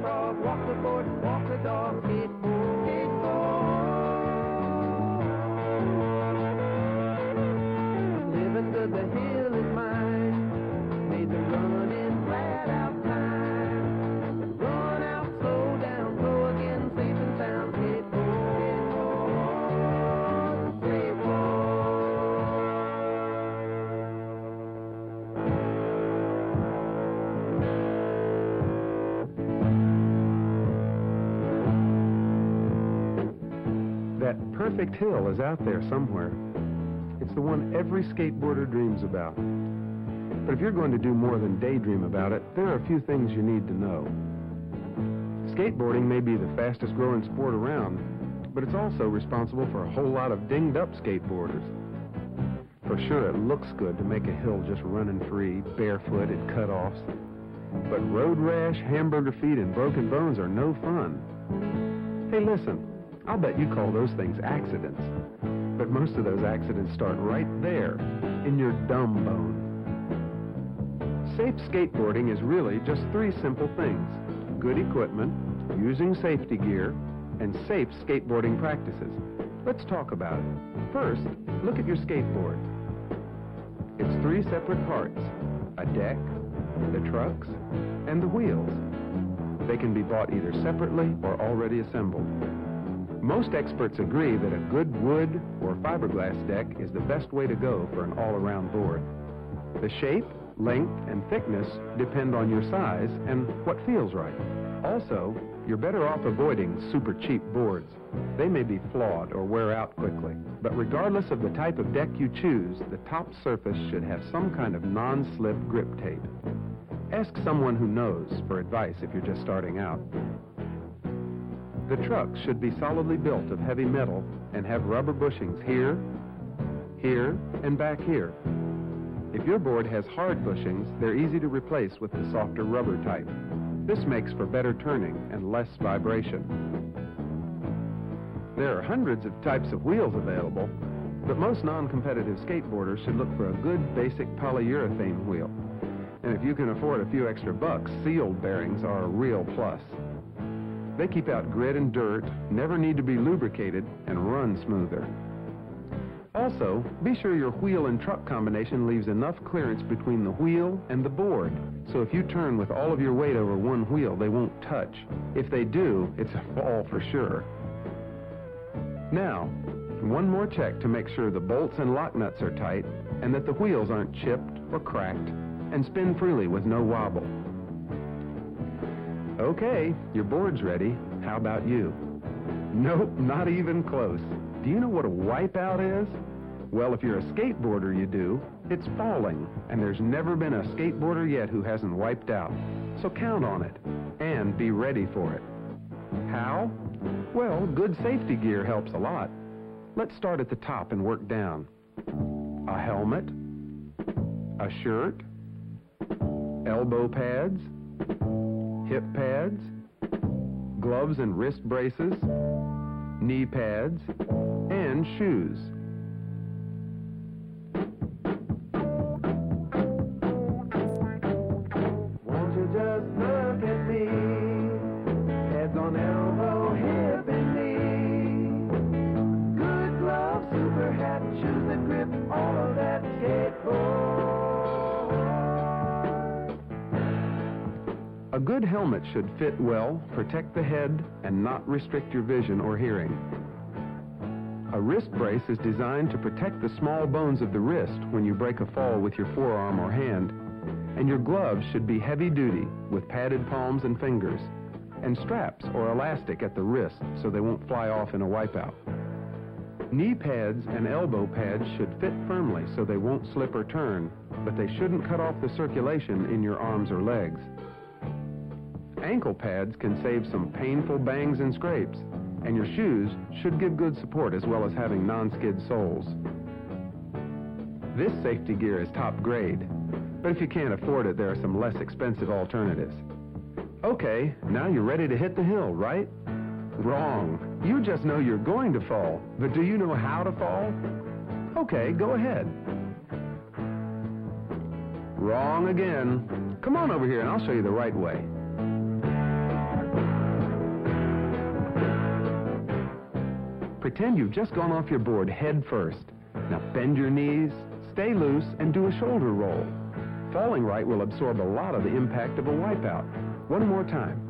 frog, walk the board, walk the dog, skateboard, skateboard. Living to the hill is mine, made the running flat out time. Run out, slow down, go again, safe and sound, skateboard, skateboard. That perfect hill is out there somewhere. It's the one every skateboarder dreams about. But if you're going to do more than daydream about it, there are a few things you need to know. Skateboarding may be the fastest growing sport around, but it's also responsible for a whole lot of dinged up skateboarders. For sure, it looks good to make a hill just running free, barefoot at cutoffs. But road rash, hamburger feet, and broken bones are no fun. Hey, listen. I'll bet you call those things accidents. But most of those accidents start right there, in your dumb bone. Safe skateboarding is really just three simple things: good equipment, using safety gear, and safe skateboarding practices. Let's talk about it. First, look at your skateboard. It's three separate parts: a deck, the trucks, and the wheels. They can be bought either separately or already assembled. Most experts agree that a good wood or fiberglass deck is the best way to go for an all-around board. The shape, length, and thickness depend on your size and what feels right. Also, you're better off avoiding super cheap boards. They may be flawed or wear out quickly. But regardless of the type of deck you choose, the top surface should have some kind of non-slip grip tape. Ask someone who knows for advice if you're just starting out. The trucks should be solidly built of heavy metal and have rubber bushings here, here, and back here. If your board has hard bushings, they're easy to replace with the softer rubber type. This makes for better turning and less vibration. There are hundreds of types of wheels available, but most non-competitive skateboarders should look for a good basic polyurethane wheel. And if you can afford a few extra bucks, sealed bearings are a real plus. They keep out grit and dirt, never need to be lubricated, and run smoother. Also, be sure your wheel and truck combination leaves enough clearance between the wheel and the board, so if you turn with all of your weight over one wheel, they won't touch. If they do, it's a fall for sure. Now, one more check to make sure the bolts and lock nuts are tight and that the wheels aren't chipped or cracked, and spin freely with no wobble. Okay, your board's ready. How about you? Nope, not even close. Do you know what a wipeout is? Well, if you're a skateboarder, you do. It's falling, and there's never been a skateboarder yet who hasn't wiped out. So count on it, and be ready for it. How? Well, good safety gear helps a lot. Let's start at the top and work down. A helmet, a shirt, elbow pads, hip pads, gloves and wrist braces, knee pads, and shoes. Won't you just look at me? Heads on elbow, hip and knee. Good gloves, super hat, shoes that grip, all of that skateboard. A good helmet should fit well, protect the head, and not restrict your vision or hearing. A wrist brace is designed to protect the small bones of the wrist when you break a fall with your forearm or hand. And your gloves should be heavy-duty with padded palms and fingers, and straps or elastic at the wrist so they won't fly off in a wipeout. Knee pads and elbow pads should fit firmly so they won't slip or turn, but they shouldn't cut off the circulation in your arms or legs. Ankle pads can save some painful bangs and scrapes, and your shoes should give good support as well as having non-skid soles. This safety gear is top grade, but if you can't afford it, there are some less expensive alternatives. Okay, now you're ready to hit the hill, right? Wrong. You just know you're going to fall, but do you know how to fall? Okay, go ahead. Wrong again. Come on over here and I'll show you the right way. Pretend you've just gone off your board head first. Now bend your knees, stay loose, and do a shoulder roll. Falling right will absorb a lot of the impact of a wipeout. One more time.